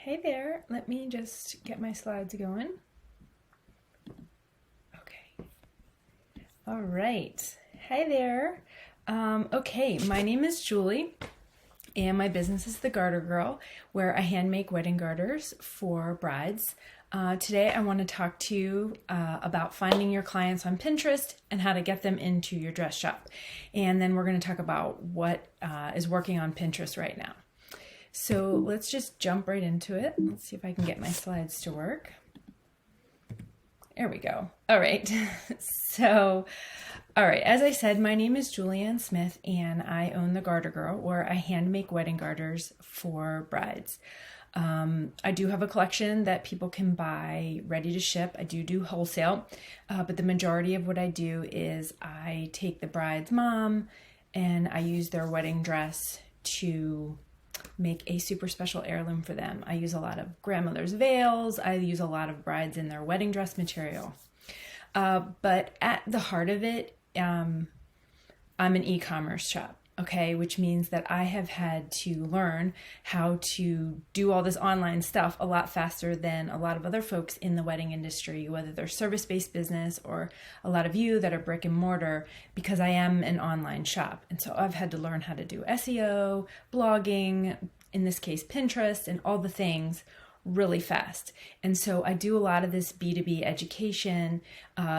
Hey there, let me just get my slides going. Okay. All right. Hey there. Okay, my name is Julie, and my business is The Garter Girl, where I hand make wedding garters for brides. Today I want to talk to you about finding your clients on Pinterest and how to get them into your dress shop. And then we're going to talk about what is working on Pinterest right now. So let's just jump right into it. Let's see if I can get my slides to work. There we go. All right. All right. As I said, my name is Julianne Smith, and I own The Garter Girl, where I hand make wedding garters for brides. I do have a collection that people can buy ready to ship. I do wholesale, but the majority of what I do is I take the bride's mom and I use their wedding dress to make a super special heirloom for them. I use a lot of grandmother's veils. I use a lot of brides in their wedding dress material. But at the heart of it, I'm an e-commerce shop, okay? Which means that I have had to learn how to do all this online stuff a lot faster than a lot of other folks in the wedding industry, whether they're service-based business or a lot of you that are brick and mortar, because I am an online shop. And so I've had to learn how to do SEO, blogging, in this case, Pinterest, and all the things really fast. And so I do a lot of this B2B education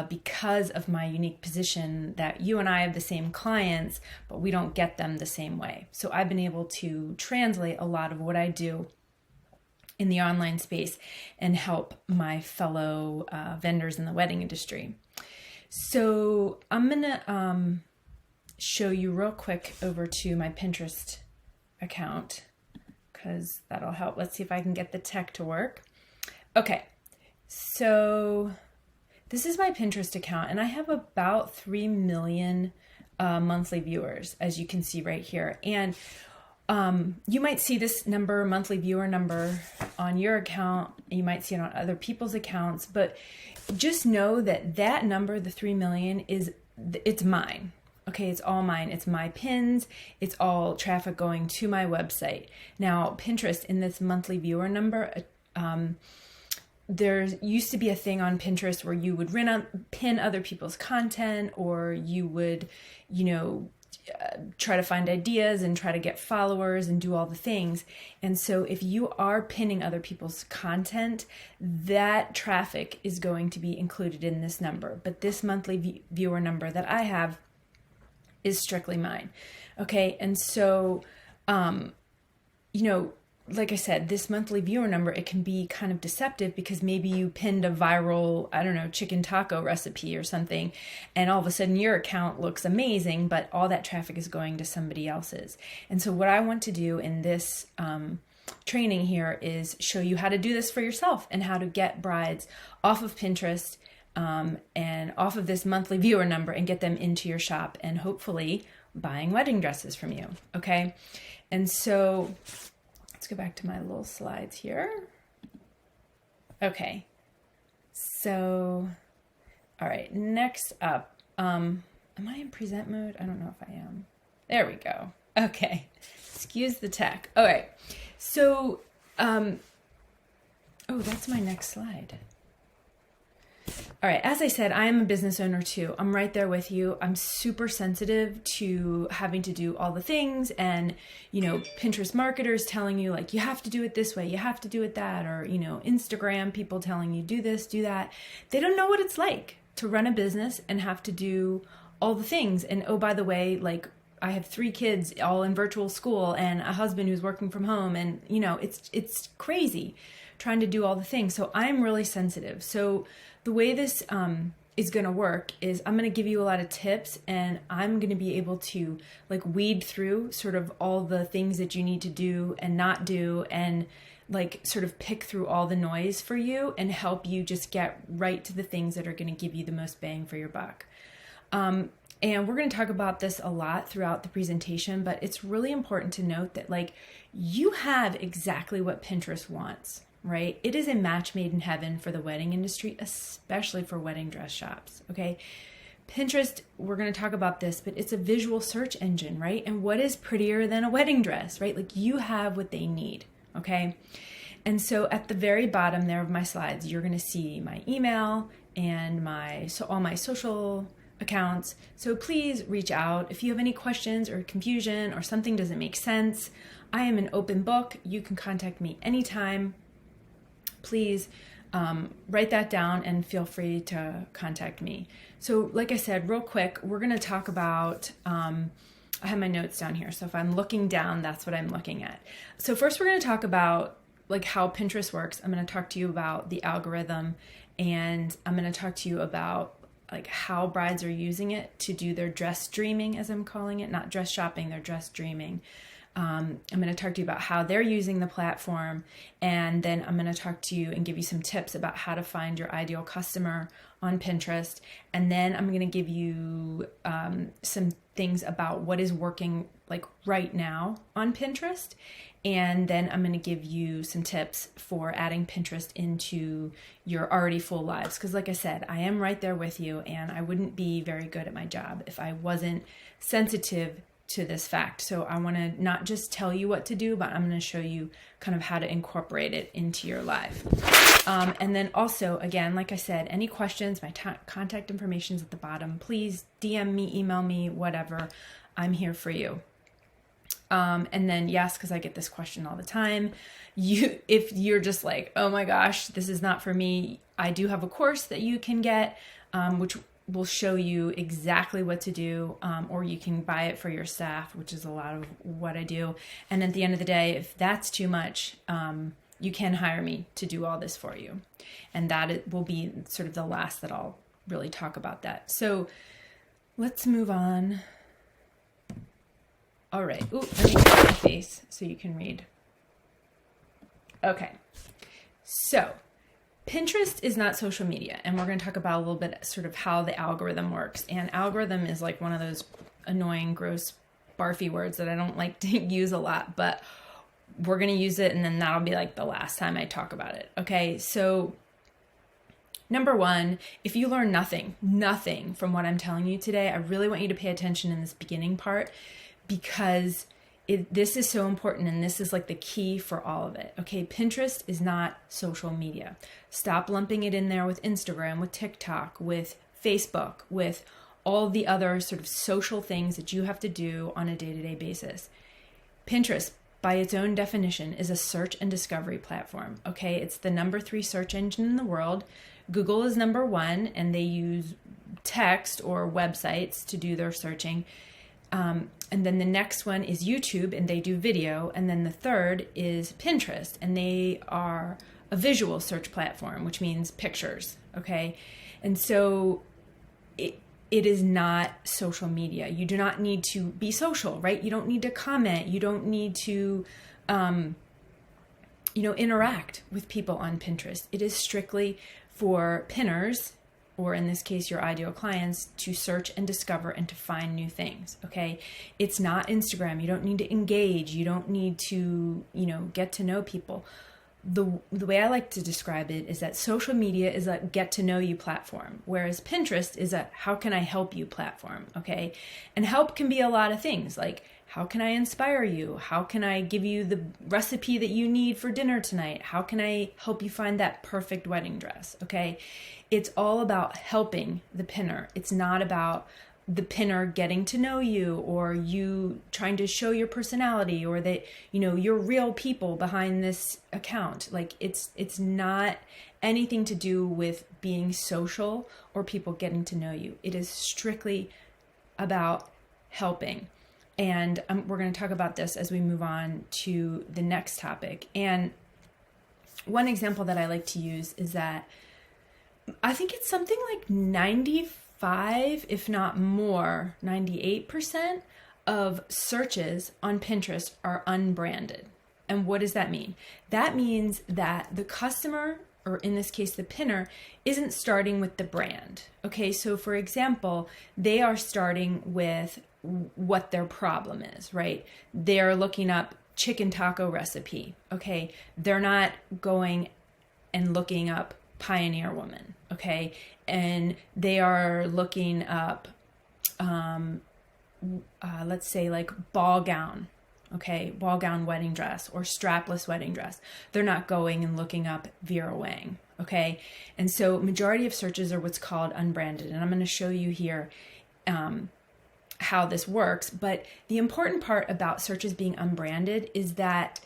because of my unique position that you and I have the same clients, but we don't get them the same way. So I've been able to translate a lot of what I do in the online space and help my fellow vendors in the wedding industry. So I'm going to show you real quick over to my Pinterest account, because that'll help. Let's see if I can get the tech to work. Okay, so this is my Pinterest account, and I have about 3 million monthly viewers, as you can see right here. And you might see this number, monthly viewer number, on your account. You might see it on other people's accounts, but just know that that number, the 3 million, it's mine. Okay, it's all mine. It's my pins. It's all traffic going to my website. Now, Pinterest, in this monthly viewer number, there used to be a thing on Pinterest where you would pin other people's content, or you would, try to find ideas and try to get followers and do all the things. And so if you are pinning other people's content, that traffic is going to be included in this number. But this monthly viewer number that I have is strictly mine. Okay. And so, like I said, this monthly viewer number, it can be kind of deceptive because maybe you pinned a viral, chicken taco recipe or something, and all of a sudden your account looks amazing, but all that traffic is going to somebody else's. And so what I want to do in this training here is show you how to do this for yourself and how to get brides off of Pinterest and off of this monthly viewer number and get them into your shop and hopefully buying wedding dresses from you. Okay. And so let's go back to my little slides here. Okay. So, all right, next up, am I in present mode? I don't know if I am. There we go. Okay. Excuse the tech. All right. So, oh, that's my next slide. All right, as I said, I am a business owner too. I'm right there with you. I'm super sensitive to having to do all the things and, Pinterest marketers telling you like, you have to do it this way, you have to do it that, or, Instagram people telling you do this, do that. They don't know what it's like to run a business and have to do all the things. And oh, by the way, like I have 3 kids all in virtual school and a husband who's working from home, and, it's crazy trying to do all the things. So I'm really sensitive. So the way this is going to work is I'm going to give you a lot of tips, and I'm going to be able to like weed through sort of all the things that you need to do and not do, and like sort of pick through all the noise for you and help you just get right to the things that are going to give you the most bang for your buck. And we're going to talk about this a lot throughout the presentation, but it's really important to note that like you have exactly what Pinterest wants. Right? It is a match made in heaven for the wedding industry, especially for wedding dress shops. Okay. Pinterest, we're going to talk about this, but it's a visual search engine, right? And what is prettier than a wedding dress, right? Like you have what they need. Okay. And so at the very bottom there of my slides, you're going to see my email and all my social accounts. So please reach out if you have any questions or confusion or something doesn't make sense. I am an open book. You can contact me anytime. Please write that down and feel free to contact me. So like I said, real quick, we're going to talk about, I have my notes down here. So if I'm looking down, that's what I'm looking at. So first we're going to talk about like how Pinterest works. I'm going to talk to you about the algorithm, and I'm going to talk to you about like how brides are using it to do their dress dreaming, as I'm calling it, not dress shopping, they're dress dreaming. I'm going to talk to you about how they're using the platform, and then I'm going to talk to you and give you some tips about how to find your ideal customer on Pinterest. And then I'm going to give you some things about what is working like right now on Pinterest. And then I'm going to give you some tips for adding Pinterest into your already full lives. Because like I said, I am right there with you, and I wouldn't be very good at my job if I wasn't sensitive to this fact. So I want to not just tell you what to do, but I'm going to show you kind of how to incorporate it into your life. And then also, again, like I said, any questions, my contact information is at the bottom. Please DM me, email me, whatever. I'm here for you. And then yes, because I get this question all the time. If you're just like, oh my gosh, this is not for me, I do have a course that you can get, which will show you exactly what to do, or you can buy it for your staff, which is a lot of what I do. And at the end of the day, if that's too much, you can hire me to do all this for you. And that will be sort of the last that I'll really talk about that. So let's move on. All right. Ooh, let me get my face so you can read. Okay. So Pinterest is not social media, and we're going to talk about a little bit sort of how the algorithm works. And algorithm is like one of those annoying, gross, barfy words that I don't like to use a lot, but we're going to use it, and then that'll be like the last time I talk about it. Okay, so number one, if you learn nothing from what I'm telling you today, I really want you to pay attention in this beginning part, because this is so important, and this is like the key for all of it. Okay, Pinterest is not social media. Stop lumping it in there with Instagram, with TikTok, with Facebook, with all the other sort of social things that you have to do on a day-to-day basis. Pinterest, by its own definition, is a search and discovery platform. Okay, it's the number 3 search engine in the world. Google is number 1, and they use text or websites to do their searching. And then the next one is YouTube, and they do video. And then the third is Pinterest, and they are a visual search platform, which means pictures. Okay. And so it is not social media. You do not need to be social, right? You don't need to comment. You don't need to, interact with people on Pinterest. It is strictly for pinners, or in this case, your ideal clients, to search and discover and to find new things, okay? It's not Instagram. You don't need to engage. You don't need to, get to know people. The way I like to describe it is that social media is a get to know you platform, whereas Pinterest is a how can I help you platform, okay? And help can be a lot of things, like how can I inspire you? How can I give you the recipe that you need for dinner tonight? How can I help you find that perfect wedding dress, okay? It's all about helping the pinner. It's not about the pinner getting to know you, or you trying to show your personality, or that, you're real people behind this account. Like it's not anything to do with being social or people getting to know you. It is strictly about helping. And we're going to talk about this as we move on to the next topic. And one example that I like to use is that I think it's something like 95, if not more, 98% of searches on Pinterest are unbranded. And what does that mean? That means that the customer, or in this case, the pinner, isn't starting with the brand. Okay, so for example, they are starting with what their problem is, right? They're looking up chicken taco recipe. Okay, they're not going and looking up Pioneer Woman, okay? And they are looking up, let's say like ball gown, okay, ball gown wedding dress or strapless wedding dress. They're not going and looking up Vera Wang, okay? And so majority of searches are what's called unbranded. And I'm going to show you here how this works. But the important part about searches being unbranded is that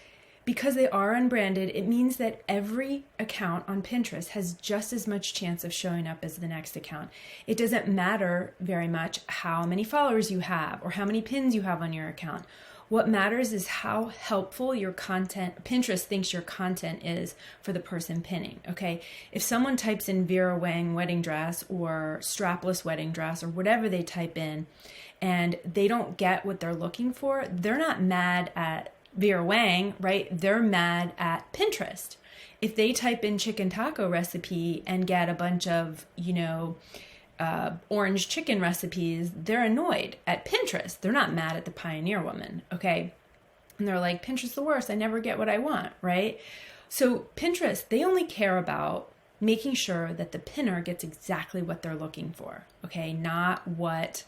because they are unbranded, it means that every account on Pinterest has just as much chance of showing up as the next account. It doesn't matter very much how many followers you have or how many pins you have on your account. What matters is how helpful your content, Pinterest thinks your content is for the person pinning, okay? If someone types in Vera Wang wedding dress or strapless wedding dress or whatever they type in and they don't get what they're looking for, they're not mad at Vera Wang, right? They're mad at Pinterest. If they type in chicken taco recipe and get a bunch of, orange chicken recipes, they're annoyed at Pinterest. They're not mad at the pioneer woman, okay? And they're like, Pinterest the worst. I never get what I want, right? So Pinterest, they only care about making sure that the pinner gets exactly what they're looking for, okay? Not what...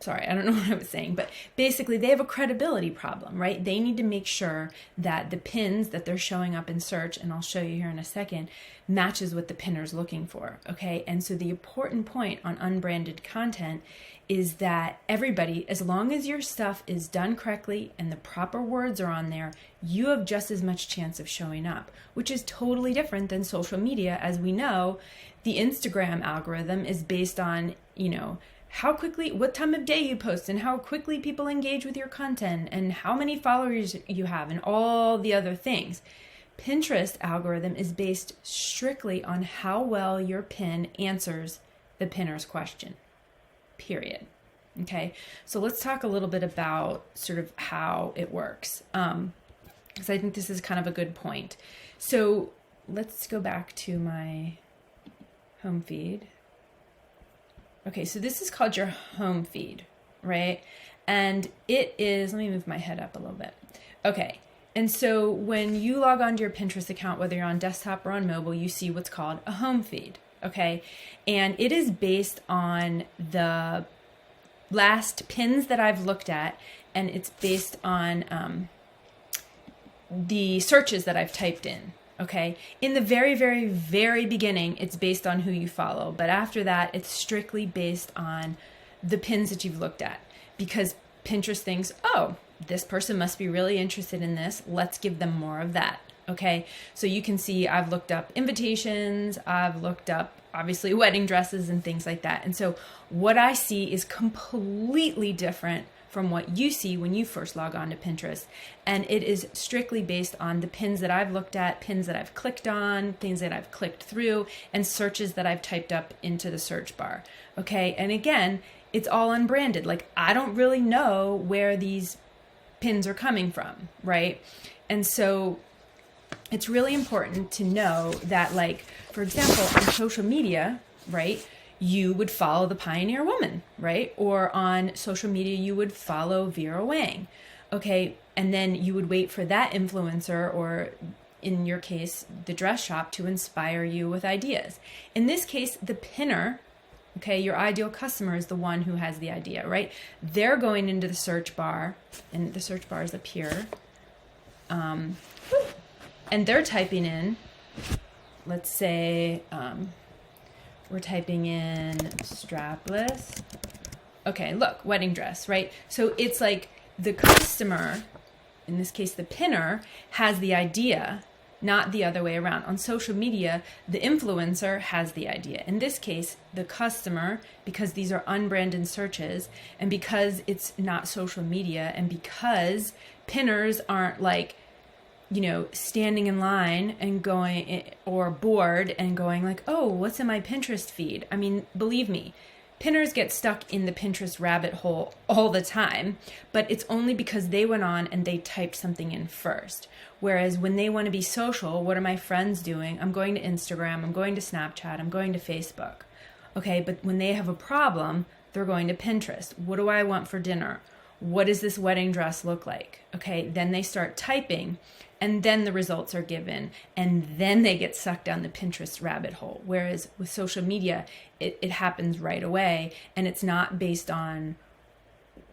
Sorry, I don't know what I was saying, but basically they have a credibility problem, right? They need to make sure that the pins that they're showing up in search, and I'll show you here in a second, matches what the pinner's looking for, okay? And so the important point on unbranded content is that everybody, as long as your stuff is done correctly and the proper words are on there, you have just as much chance of showing up, which is totally different than social media. As we know, the Instagram algorithm is based on, how quickly, what time of day you post and how quickly people engage with your content and how many followers you have and all the other things. Pinterest algorithm is based strictly on how well your pin answers the pinner's question, period. Okay, so let's talk a little bit about sort of how it works, because I think this is kind of a good point. So let's go back to my home feed. Okay, so this is called your home feed, right? And it is, let me move my head up a little bit. Okay, and so when you log onto your Pinterest account, whether you're on desktop or on mobile, you see what's called a home feed, okay? And it is based on the last pins that I've looked at, and it's based on the searches that I've typed in. Okay, in the very, very, very beginning, it's based on who you follow. But after that, it's strictly based on the pins that you've looked at. Because Pinterest thinks, oh, this person must be really interested in this. Let's give them more of that. Okay, so you can see I've looked up invitations. I've looked up, obviously, wedding dresses and things like that. And so what I see is completely different from what you see when you first log on to Pinterest. And it is strictly based on the pins that I've looked at, pins that I've clicked on, things that I've clicked through, and searches that I've typed up into the search bar. Okay, and again, it's all unbranded. Like, I don't really know where these pins are coming from, right? And so it's really important to know that, like, for example, on social media, right, you would follow the pioneer woman, right? Or on social media, you would follow Vera Wang, okay? And then you would wait for that influencer, or in your case, the dress shop, to inspire you with ideas. In this case, the pinner, okay, your ideal customer is the one who has the idea, right? They're going into the search bar, and the search bar is up here, and they're typing in, let's say, we're typing in strapless. Okay, look, wedding dress, right? So it's like the customer, in this case the pinner, has the idea, not the other way around. On social media, the influencer has the idea. In this case, the customer, because these are unbranded searches, and because it's not social media, and because pinners aren't like, standing in line and going, or bored and going like, oh, what's in my Pinterest feed? I mean, believe me, pinners get stuck in the Pinterest rabbit hole all the time, but it's only because they went on and they typed something in first. Whereas when they want to be social, what are my friends doing? I'm going to Instagram, I'm going to Snapchat, I'm going to Facebook. Okay, but when they have a problem, they're going to Pinterest. What do I want for dinner? What does this wedding dress look like? Okay, then they start typing, and then the results are given, and then they get sucked down the Pinterest rabbit hole. Whereas with social media, it happens right away, and it's not based on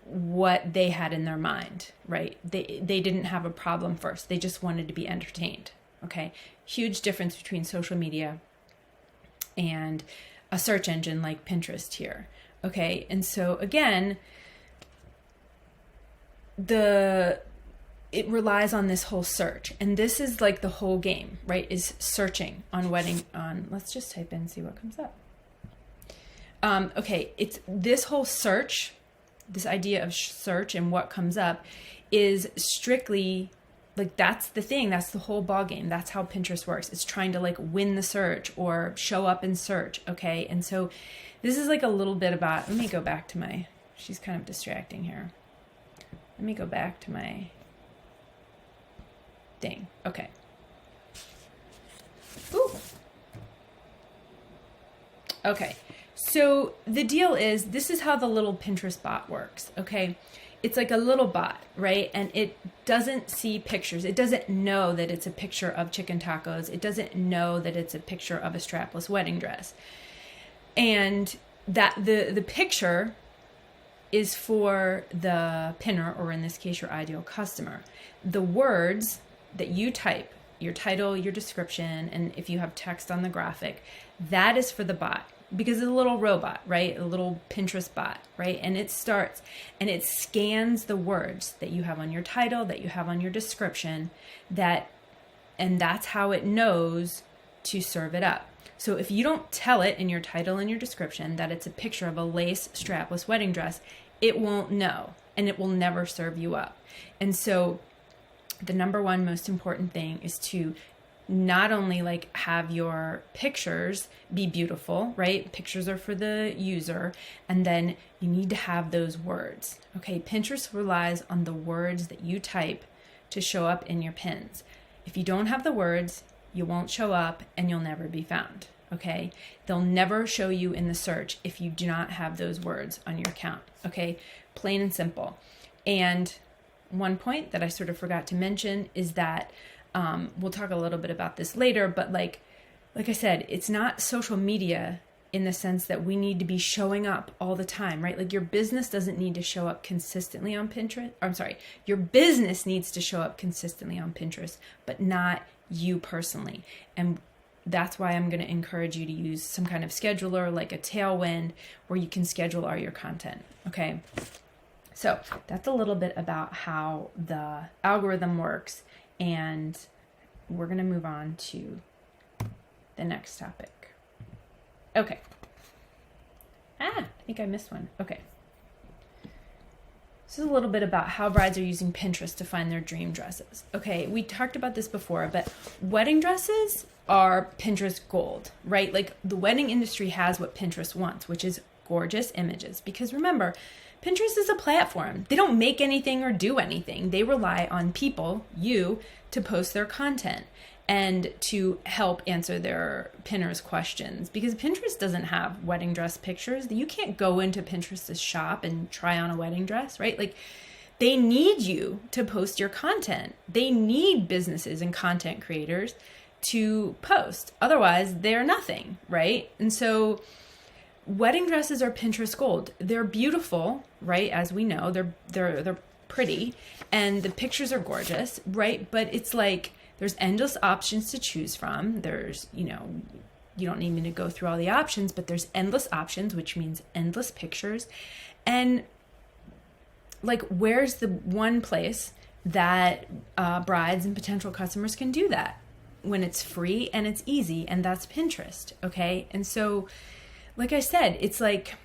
what they had in their mind, right? They didn't have a problem first. They just wanted to be entertained. Okay. Huge difference between social media and a search engine like Pinterest here. Okay. And so again, it relies on this whole search. And this is like the whole game, right? Is searching on let's just type in, see what comes up. Okay. It's this whole search, this idea of search and what comes up is strictly like, that's the thing. That's the whole ball game. That's how Pinterest works. It's trying to like win the search or show up in search. Okay. And so this is like a little bit about, let me go back to she's kind of distracting here. Let me go back to my thing. Okay. Ooh. Okay. So the deal is, this is how the little Pinterest bot works. Okay. It's like a little bot, right? And it doesn't see pictures. It doesn't know that it's a picture of chicken tacos. It doesn't know that it's a picture of a strapless wedding dress. And that the picture is for the pinner, or in this case, your ideal customer. The words that you type, your title, your description, and if you have text on the graphic, that is for the bot, because it's a little robot, right? A little Pinterest bot, right? And it starts and it scans the words that you have on your title, that you have on your description, and that's how it knows to serve it up. So if you don't tell it in your title and your description that it's a picture of a lace strapless wedding dress, it won't know, and it will never serve you up. And so the number one most important thing is to not only like have your pictures be beautiful, right? Pictures are for the user. And then you need to have those words. Okay. Pinterest relies on the words that you type to show up in your pins. If you don't have the words, you won't show up and you'll never be found. Okay. They'll never show you in the search if you do not have those words on your account. Okay. Plain and simple. And one point that I sort of forgot to mention is that we'll talk a little bit about this later, but like I said, it's not social media in the sense that we need to be showing up all the time, right? Like your business doesn't need to show up consistently on Pinterest. I'm sorry, your business needs to show up consistently on Pinterest, but not you personally. And that's why I'm going to encourage you to use some kind of scheduler like a Tailwind where you can schedule all your content. Okay. So that's a little bit about how the algorithm works. And we're going to move on to the next topic. Okay. I think I missed one. Okay. This is a little bit about how brides are using Pinterest to find their dream dresses. Okay, we talked about this before, but wedding dresses are Pinterest gold, right? Like the wedding industry has what Pinterest wants, which is gorgeous images. Because remember, Pinterest is a platform. They don't make anything or do anything. They rely on people, you, to post their content and to help answer their pinners' questions. Because Pinterest doesn't have wedding dress pictures. You can't go into Pinterest's shop and try on a wedding dress, right? Like they need you to post your content. They need businesses and content creators to post. Otherwise, they're nothing, right? And so wedding dresses are Pinterest gold. They're beautiful, right? As we know, they're pretty and the pictures are gorgeous, right? But it's like there's endless options to choose from. There's, you don't need me to go through all the options, but there's endless options, which means endless pictures. And like, where's the one place that brides and potential customers can do that when it's free and it's easy? And that's Pinterest. Okay. And so, like I said, it's like,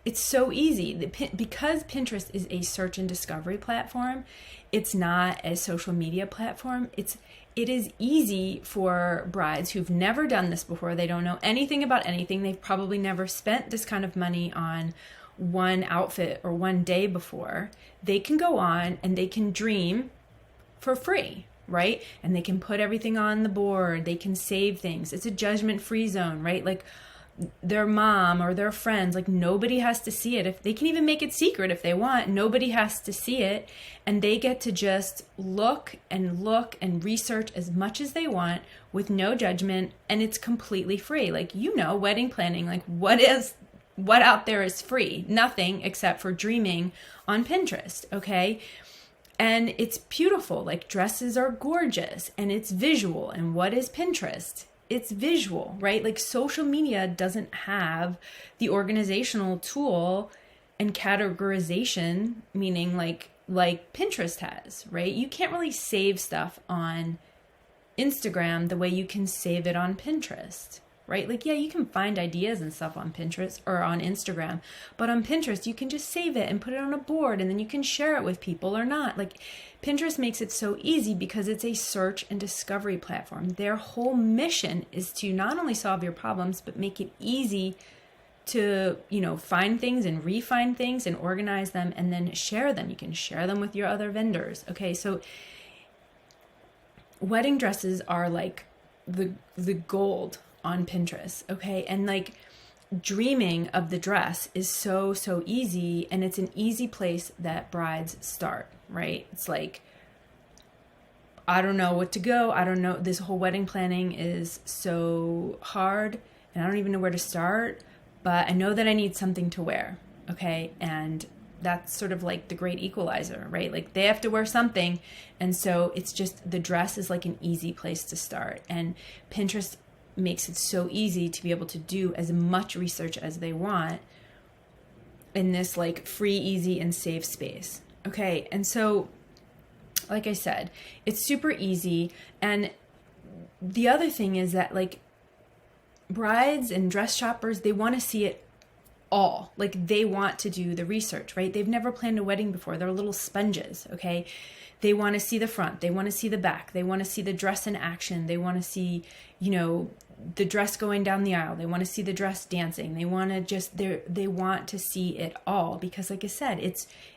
it's so easy because Pinterest is a search and discovery platform. It's not a social media platform. It is easy for brides who've never done this before. They don't know anything about anything. They've probably never spent this kind of money on one outfit or one day before. They can go on and they can dream for free, right? And they can put everything on the board. They can save things. It's a judgment-free zone, right? Like their mom or their friends, like nobody has to see it. If they can even make it secret if they want, nobody has to see it. And they get to just look and research as much as they want with no judgment. And it's completely free. Like, wedding planning, like what is what out there is free? Nothing except for dreaming on Pinterest, okay? And it's beautiful. Like, dresses are gorgeous and it's visual. And what is Pinterest? It's visual, right? Like, social media doesn't have the organizational tool and categorization, meaning like Pinterest has, right? You can't really save stuff on Instagram the way you can save it on Pinterest, right? Like, yeah, you can find ideas and stuff on Pinterest or on Instagram, but on Pinterest, you can just save it and put it on a board and then you can share it with people or not. Like, Pinterest makes it so easy because it's a search and discovery platform. Their whole mission is to not only solve your problems, but make it easy to, find things and refine things and organize them and then share them. You can share them with your other vendors. Okay, so wedding dresses are like the gold on Pinterest, okay? And like, dreaming of the dress is so easy, and it's an easy place that brides start, right? It's like, I don't know what to go. I don't know. This whole wedding planning is so hard and I don't even know where to start, but I know that I need something to wear, okay? And that's sort of like the great equalizer, right? Like, they have to wear something. And so it's just, the dress is like an easy place to start. And Pinterest makes it so easy to be able to do as much research as they want in this like free, easy, and safe space. Okay. And so, like I said, it's super easy. And the other thing is that, like, brides and dress shoppers, they want to see it all. Like, they want to do the research, right? They've never planned a wedding before. They're little sponges, okay? They want to see the front. They want to see the back. They want to see the dress in action. They want to see, the dress going down the aisle. They want to see the dress dancing. They want to want to see it all because, like I said,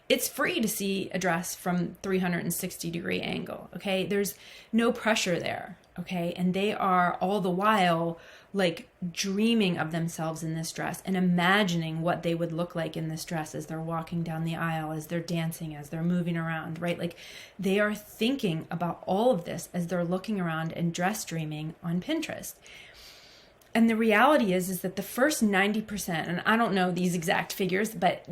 it's free to see a dress from 360-degree angle, okay? There's no pressure there, okay? And they are all the while like dreaming of themselves in this dress and imagining what they would look like in this dress as they're walking down the aisle, as they're dancing, as they're moving around, right? Like, they are thinking about all of this as they're looking around and dress dreaming on Pinterest. And the reality is that the first 90%, and I don't know these exact figures, but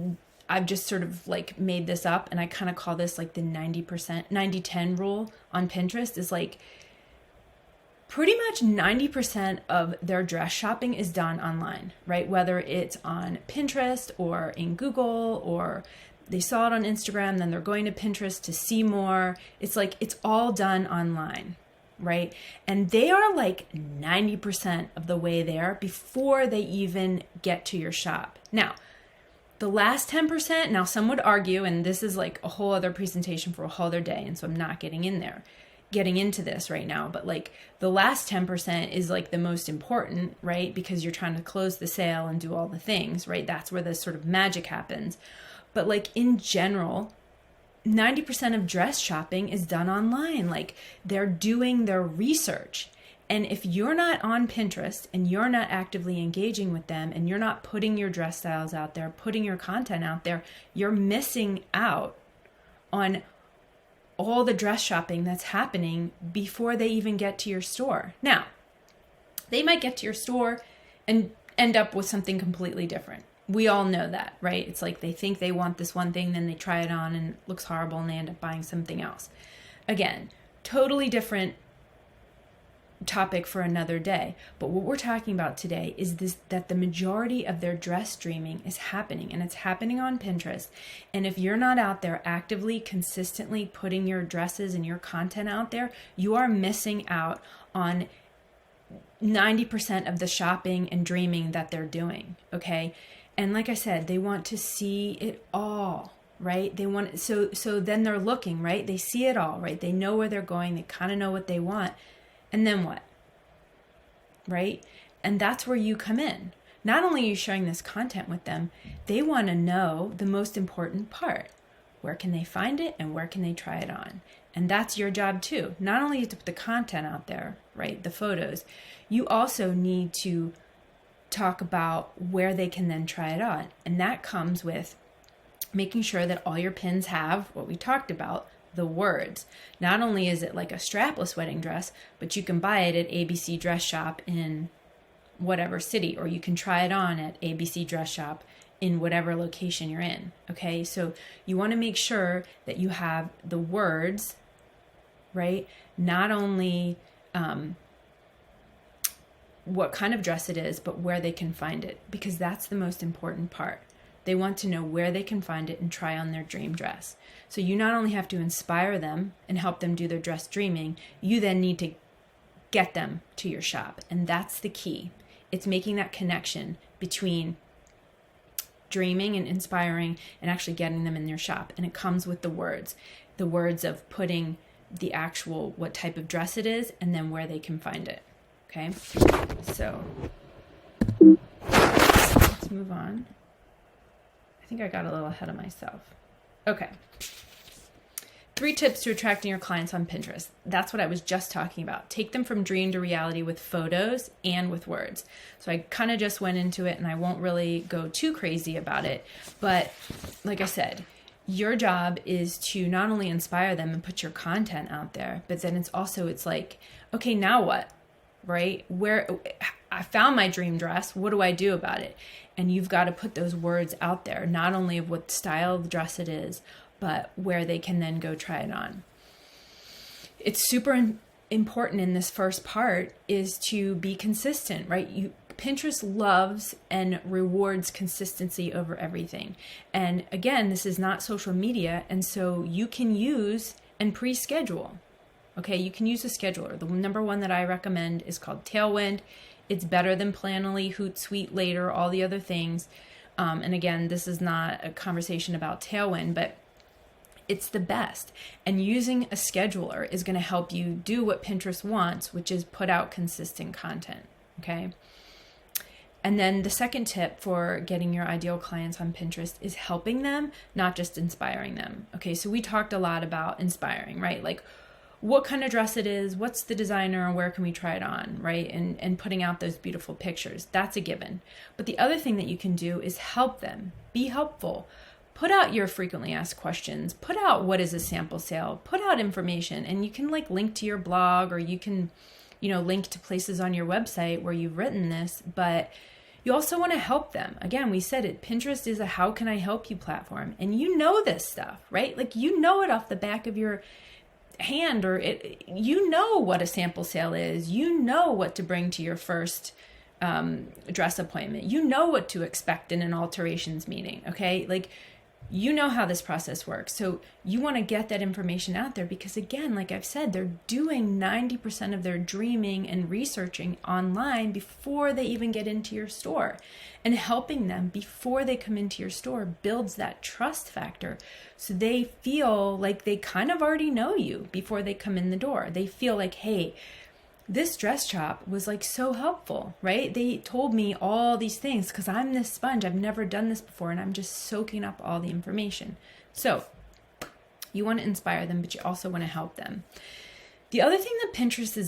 I've just sort of like made this up, and I kind of call this like the 90%, 90-10 rule on Pinterest, is like, pretty much 90% of their dress shopping is done online, right? Whether it's on Pinterest or in Google, or they saw it on Instagram, then they're going to Pinterest to see more. It's like, it's all done online, right? And they are like 90% of the way there before they even get to your shop. Now, the last 10%, now some would argue, and this is like a whole other presentation for a whole other day, and so I'm not getting into this right now, but like, the last 10% is like the most important, right? Because you're trying to close the sale and do all the things, right? That's where the sort of magic happens. But like, in general, 90% of dress shopping is done online. Like, they're doing their research. And if you're not on Pinterest and you're not actively engaging with them and you're not putting your dress styles out there, putting your content out there, you're missing out on all the dress shopping that's happening before they even get to your store. Now, they might get to your store and end up with something completely different. We all know that, right? It's like, they think they want this one thing, then they try it on and it looks horrible and they end up buying something else. Again, totally different topic for another day. But what we're talking about today is that the majority of their dress dreaming is happening, and it's happening on Pinterest. And if you're not out there actively, consistently putting your dresses and your content out there, you are missing out on 90% of the shopping and dreaming that they're doing, okay? And like I said, they want to see it all, right? They want, so then they're looking, right? They see it all, right? They know where they're going. They kind of know what they want. And then what? Right? And that's where you come in. Not only are you sharing this content with them, they want to know the most important part. Where can they find it and where can they try it on? And that's your job too. Not only to put the content out there, right? The photos. You also need to talk about where they can then try it on. And that comes with making sure that all your pins have what we talked about, the words. Not only is it like a strapless wedding dress, but you can buy it at ABC Dress Shop in whatever city, or you can try it on at ABC Dress Shop in whatever location you're in. Okay, so you want to make sure that you have the words, right? Not only what kind of dress it is, but where they can find it, because that's the most important part. They want to know where they can find it and try on their dream dress. So you not only have to inspire them and help them do their dress dreaming, you then need to get them to your shop. And that's the key. It's making that connection between dreaming and inspiring and actually getting them in your shop. And it comes with the words of putting the actual, what type of dress it is, and then where they can find it. Okay, so let's move on. I think I got a little ahead of myself. Okay. 3 tips to attracting your clients on Pinterest. That's what I was just talking about. Take them from dream to reality with photos and with words. So I kind of just went into it, and I won't really go too crazy about it. But like I said, your job is to not only inspire them and put your content out there, but then it's like, okay, now what? Right? Where I found my dream dress, what do I do about it? And you've got to put those words out there, not only of what style of dress it is, but where they can then go try it on. It's super important in this first part is to be consistent, right? Pinterest loves and rewards consistency over everything. And again, this is not social media, and so you can use and pre-schedule. Okay, you can use a scheduler. The number one that I recommend is called Tailwind. It's better than Planoly, Hootsuite, Later, all the other things. And again, this is not a conversation about Tailwind, but it's the best. And using a scheduler is going to help you do what Pinterest wants, which is put out consistent content. Okay. And then the second tip for getting your ideal clients on Pinterest is helping them, not just inspiring them. Okay, so we talked a lot about inspiring, right? Like what kind of dress it is, what's the designer, where can we try it on, right? And putting out those beautiful pictures. That's a given. But the other thing that you can do is help them. Be helpful. Put out your frequently asked questions. Put out what is a sample sale. Put out information. And you can like link to your blog, or you can, link to places on your website where you've written this, but you also want to help them. Again, we said it, Pinterest is a how can I help you platform. And you know this stuff, right? Like you know it off the back of your hand, or you know what a sample sale is. You know what to bring to your first dress appointment. You know what to expect in an alterations meeting, okay? Like you know how this process works. So you want to get that information out there because again, like I've said, they're doing 90% of their dreaming and researching online before they even get into your store. And helping them before they come into your store builds that trust factor. So they feel like they kind of already know you before they come in the door. They feel like, hey, this dress shop was like so helpful, right? They told me all these things because I'm this sponge. I've never done this before and I'm just soaking up all the information. So you want to inspire them, but you also want to help them. The other thing that Pinterest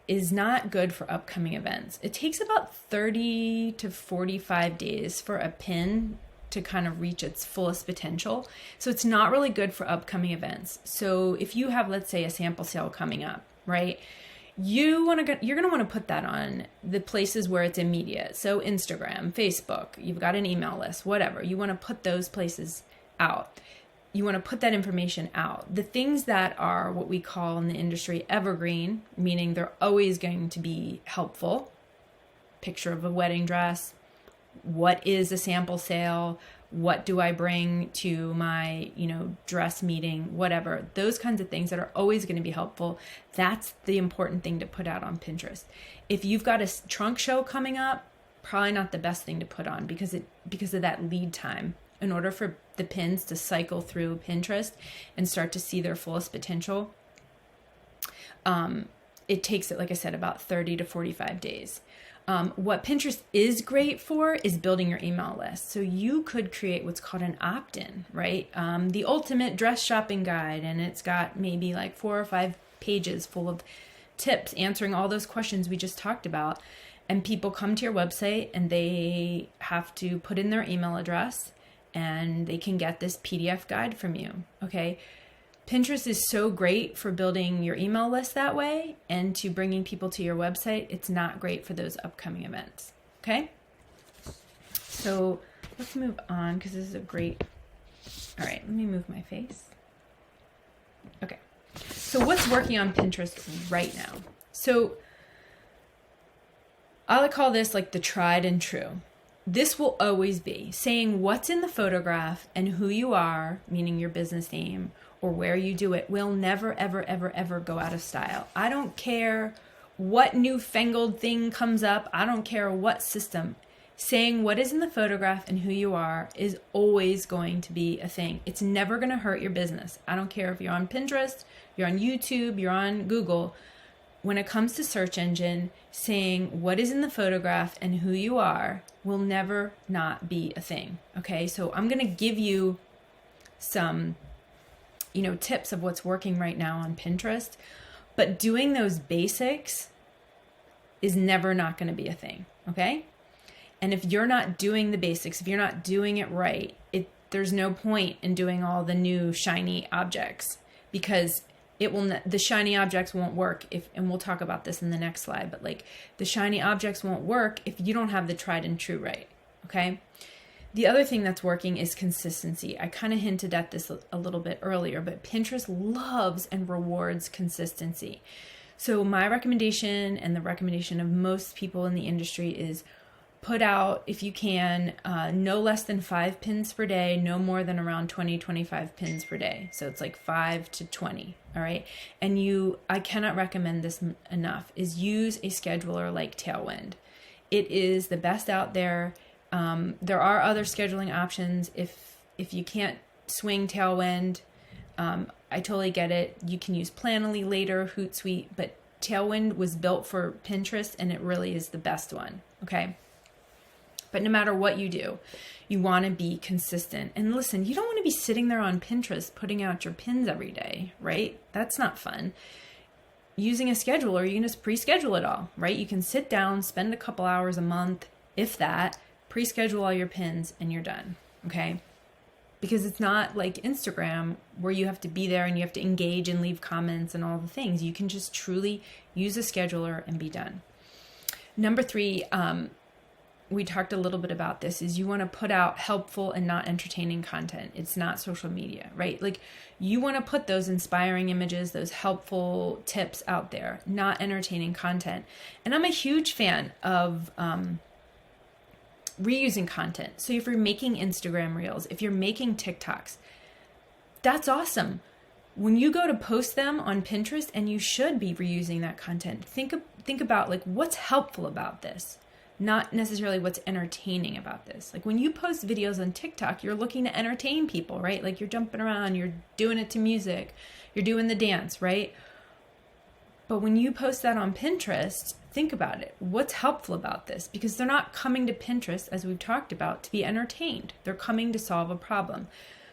is not good for upcoming events. It takes about 30 to 45 days for a pin to kind of reach its fullest potential. So it's not really good for upcoming events. So if you have, let's say, a sample sale coming up, right? You're going to want to put that on the places where it's immediate. So Instagram, Facebook, you've got an email list, whatever. You want to put those places out. You want to put that information out. The things that are what we call in the industry evergreen, meaning they're always going to be helpful. Picture of a wedding dress. What is a sample sale? What do I bring to my, dress meeting, whatever, those kinds of things that are always going to be helpful. That's the important thing to put out on Pinterest. If you've got a trunk show coming up, probably not the best thing to put on because of that lead time. In order for the pins to cycle through Pinterest and start to see their fullest potential, it takes it, like I said, about 30 to 45 days. What Pinterest is great for is building your email list. So you could create what's called an opt-in, right? The ultimate dress shopping guide. And it's got maybe like 4 or 5 pages full of tips answering all those questions we just talked about. And people come to your website and they have to put in their email address and they can get this PDF guide from you. Okay. Pinterest is so great for building your email list that way and to bringing people to your website. It's not great for those upcoming events. Okay? So let's move on because this is a great... All right, let me move my face. Okay. So what's working on Pinterest right now? So I call this like the tried and true. This will always be saying what's in the photograph and who you are, meaning your business name, or where you do it, will never, ever, ever, ever go out of style. I don't care what newfangled thing comes up. I don't care what system. Saying what is in the photograph and who you are is always going to be a thing. It's never going to hurt your business. I don't care if you're on Pinterest, you're on YouTube, you're on Google. When it comes to search engine, saying what is in the photograph and who you are will never not be a thing. Okay, so I'm going to give you some tips of what's working right now on Pinterest, but doing those basics is never not going to be a thing, okay? And if you're not doing the basics, if you're not doing it right, there's no point in doing all the new shiny objects, because the shiny objects won't work and we'll talk about this in the next slide, but like the shiny objects won't work if you don't have the tried and true right, okay? The other thing that's working is consistency. I kind of hinted at this a little bit earlier, but Pinterest loves and rewards consistency. So my recommendation and the recommendation of most people in the industry is put out, if you can, no less than 5 pins per day, no more than around 20-25 pins per day. So it's like 5 to 20, all right? And I cannot recommend this enough, is use a scheduler like Tailwind. It is the best out there. There are other scheduling options. If you can't swing Tailwind, I totally get it. You can use Planoly later, Hootsuite, but Tailwind was built for Pinterest and it really is the best one, okay? But no matter what you do, you want to be consistent. And listen, you don't want to be sitting there on Pinterest putting out your pins every day, right? That's not fun. Using a scheduler, you can just pre-schedule it all, right? You can sit down, spend a couple hours a month, if that, pre-schedule all your pins and you're done, okay? Because it's not like Instagram where you have to be there and you have to engage and leave comments and all the things. You can just truly use a scheduler and be done. Number 3, we talked a little bit about this, is you want to put out helpful and not entertaining content. It's not social media, right? Like you want to put those inspiring images, those helpful tips out there, not entertaining content. And I'm a huge fan of reusing content. So if you're making Instagram reels, if you're making TikToks, that's awesome. When you go to post them on Pinterest, and you should be reusing that content, think about like what's helpful about this, not necessarily what's entertaining about this. Like when you post videos on TikTok, you're looking to entertain people, right? Like you're jumping around, you're doing it to music, you're doing the dance, right? But when you post that on Pinterest, think about it. What's helpful about this? Because they're not coming to Pinterest, as we've talked about, to be entertained. They're coming to solve a problem.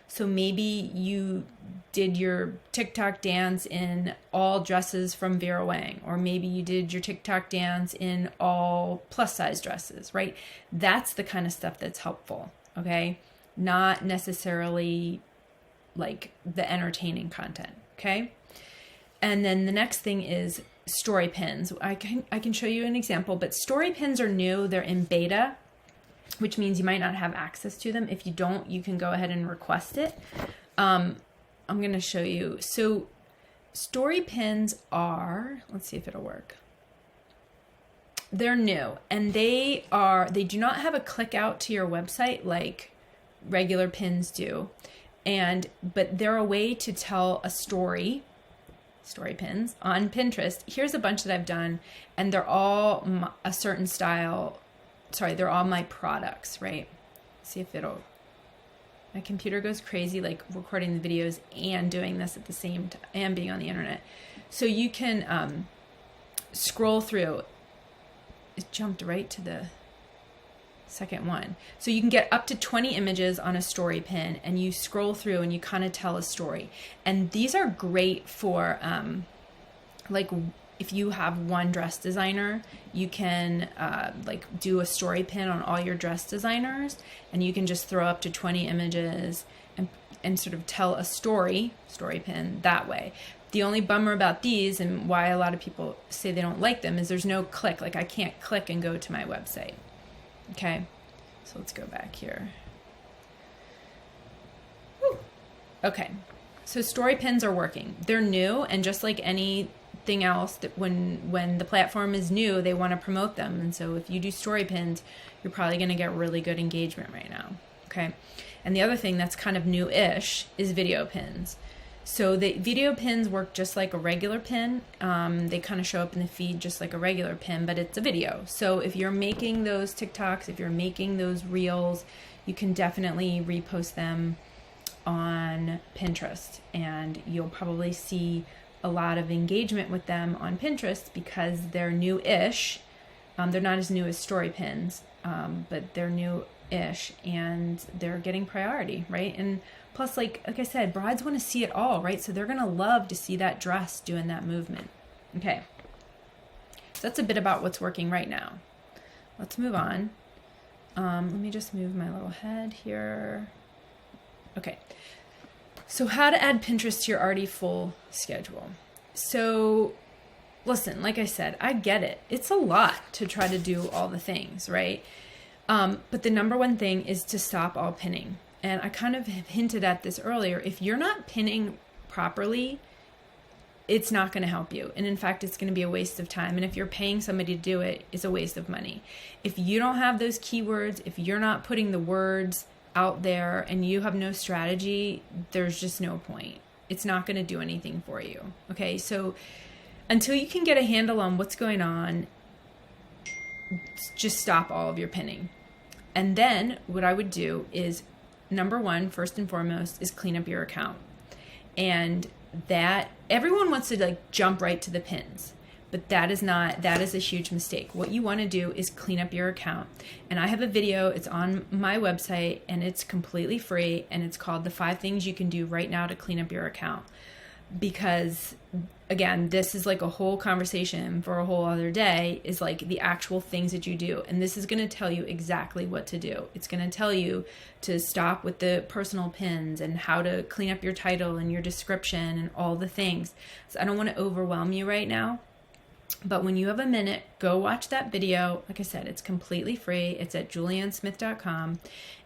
So maybe you did your TikTok dance in all dresses from Vera Wang, or maybe you did your TikTok dance in all plus size dresses, right? That's the kind of stuff that's helpful, okay? Not necessarily like the entertaining content, okay? And then the next thing is story pins. I can show you an example, but story pins are new. They're in beta, which means you might not have access to them. If you don't, you can go ahead and request it. I'm going to show you. So story pins are, let's see if it'll work. They're new, and they do not have a click out to your website like regular pins do. But they're a way to tell a story pins on Pinterest. Here's a bunch that I've done, and they're all a certain style. Sorry, they're all my products, right? See if my computer goes crazy, like recording the videos and doing this at the same time and being on the internet. So you can scroll through. It jumped right to the second one. So you can get up to 20 images on a story pin, and you scroll through and you kind of tell a story. And these are great for like if you have one dress designer, you can like do a story pin on all your dress designers, and you can just throw up to 20 images. And and sort of tell a story pin that way. The only bummer about these, and why a lot of people say they don't like them, is there's no click. Like, I can't click and go to my website. Okay, so let's go back here. Whew. Okay, so story pins are working. They're new, and just like anything else, that when the platform is new, they want to promote them. And so if you do story pins, you're probably going to get really good engagement right now. Okay, and the other thing that's kind of new-ish is video pins. So the video pins work just like a regular pin. They kind of show up in the feed just like a regular pin, but it's a video. So if you're making those TikToks, if you're making those reels, you can definitely repost them on Pinterest, and you'll probably see a lot of engagement with them on Pinterest because they're new-ish. They're not as new as story pins, but they're new-ish, and they're getting priority, right? And plus, like I said, brides want to see it all, right? So they're going to love to see that dress doing that movement. Okay. So that's a bit about what's working right now. Let's move on. Let me just move my little head here. Okay. So how to add Pinterest to your already full schedule. So listen, like I said, I get it. It's a lot to try to do all the things, right? But the number one thing is to stop all pinning. And I kind of hinted at this earlier. If you're not pinning properly, it's not going to help you. And in fact, it's going to be a waste of time. And if you're paying somebody to do it, it's a waste of money. If you don't have those keywords, if you're not putting the words out there and you have no strategy, there's just no point. It's not going to do anything for you. Okay, so until you can get a handle on what's going on, just stop all of your pinning. And then what I would do is, number one, first and foremost, is clean up your account. And that, everyone wants to like jump right to the pins, but that is a huge mistake. What you want to do is clean up your account. And I have a video, it's on my website, and it's completely free, and it's called the 5 Things You Can Do Right Now to Clean Up Your Account. Because again, this is like a whole conversation for a whole other day, is like the actual things that you do. And this is going to tell you exactly what to do. It's going to tell you to stop with the personal pins and how to clean up your title and your description and all the things. So I don't want to overwhelm you right now. But when you have a minute, go watch that video. Like I said, it's completely free. It's at juliannesmith.com,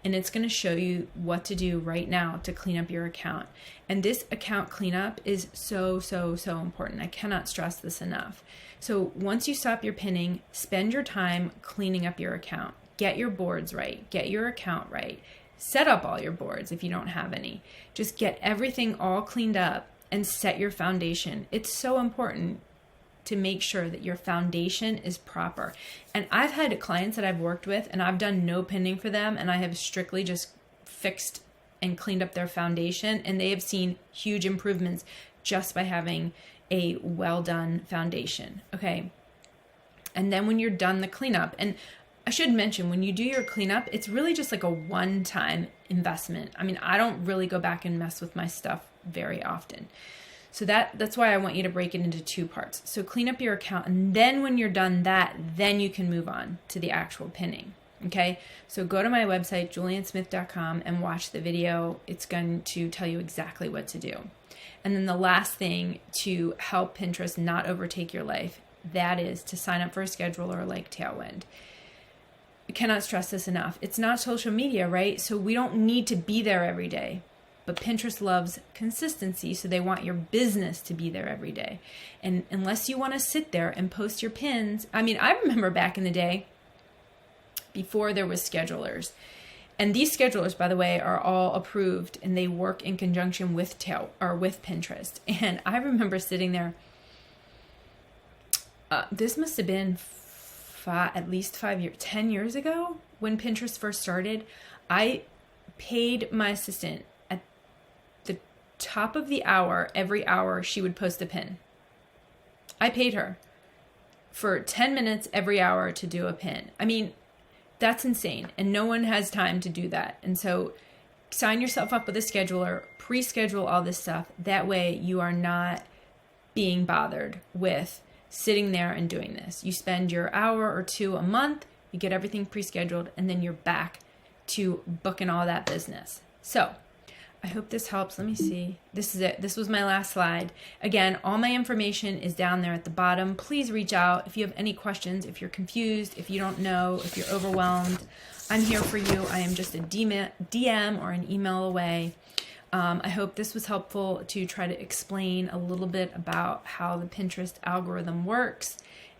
and it's going to show you what to do right now to clean up your account. And this account cleanup is so, so, so important. I cannot stress this enough. So once you stop your pinning, spend your time cleaning up your account. Get your boards right. Get your account right. Set up all your boards if you don't have any. Just get everything all cleaned up and set your foundation. It's so important to make sure that your foundation is proper. And I've had clients that I've worked with, and I've done no pinning for them, and I have strictly just fixed and cleaned up their foundation, and they have seen huge improvements just by having a well done foundation. Okay. And then when you're done the cleanup, and I should mention, when you do your cleanup, it's really just like a one-time investment. I mean, I don't really go back and mess with my stuff very often. So that's why I want you to break it into 2 parts. So clean up your account, and then when you're done that, then you can move on to the actual pinning. Okay, so go to my website, juliannesmith.com, and watch the video. It's going to tell you exactly what to do. And then the last thing to help Pinterest not overtake your life, that is to sign up for a scheduler like Tailwind. I cannot stress this enough. It's not social media, right? So we don't need to be there every day. But Pinterest loves consistency, so they want your business to be there every day. And unless you want to sit there and post your pins, I mean, I remember back in the day, before there was schedulers. And these schedulers, by the way, are all approved, and they work in conjunction with with Pinterest. And I remember sitting there. This must have been at least 10 years ago when Pinterest first started. I paid my assistant at the top of the hour. Every hour she would post a pin. I paid her for 10 minutes every hour to do a pin. I mean, that's insane, and no one has time to do that. And so sign yourself up with a scheduler, pre-schedule all this stuff. That way you are not being bothered with sitting there and doing this. You spend your hour or 2 a month, you get everything pre-scheduled, and then you're back to booking all that business. So I hope this helps. Let me see. This is it. This was my last slide. Again, all my information is down there at the bottom. Please reach out if you have any questions, if you're confused, if you don't know, if you're overwhelmed. I'm here for you. I am just a DM or an email away. I hope this was helpful to try to explain a little bit about how the Pinterest algorithm works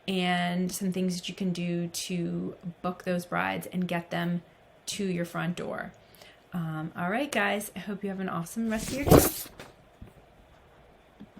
and some things that you can do to book those brides and get them to your front door. All right, guys, I hope you have an awesome rest of your day.